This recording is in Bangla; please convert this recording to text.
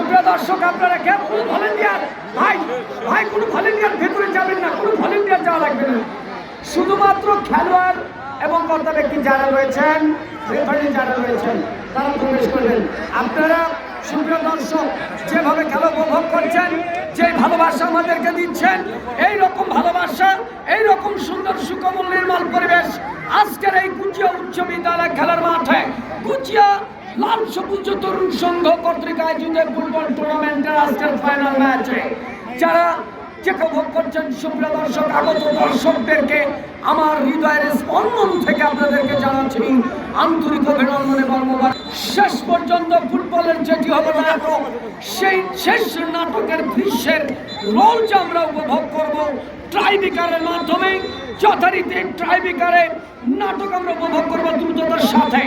সুপ্রিয় দর্শক, আপনারা কেউ কোনো ভলেন্টিয়ার ভাই কোনো ভলেন্টিয়ার ভেতরে যাবেন না, কোনো ভলেন্টিয়ার যাওয়া লাগবে না। শুধুমাত্র খেলোয়াড় এবং কর্তা ব্যক্তি যারা রয়েছেন, রেফারি যারা রয়েছেন, তারা প্রবেশ করবেন। আপনারা সুপ্রিয় দর্শক যেভাবে খেলা উপভোগ করছেন, যে ভালোবাসা আমাদেরকে দিচ্ছেন, এই রকম ভালোবাসা, এই রকম সুন্দর সুকোমল নির্মল পরিবেশ আজকের এই কুচিয়া উচ্চ বিদ্যালয় খেলার মাঠে কুচিয়া লাল সবুজ তরুণ সংঘ কর্তৃক আয়োজিত ফুটবল টুর্নামেন্টের আজকের ফাইনাল ম্যাচে যারা যে উপভোগ করছেন, সুপ্রিয় দর্শক, আগত দর্শকদেরকে আমার হৃদয়ের স্পন্দন থেকে আপনাদেরকে জানাচ্ছি আন্তরিক অভিনন্দন এবং মোবারক। শেষ পর্যন্ত ফুটবলের যেটি হবে নাটক, সেই শেষ নাটকের দৃশ্যের রোলটা আমরা উপভোগ করব ট্রাইবিকারের মাধ্যমে। যথারীতি ট্রাইবিকারে নাটক আমরা উপভোগ করবো দ্রুততার সাথে।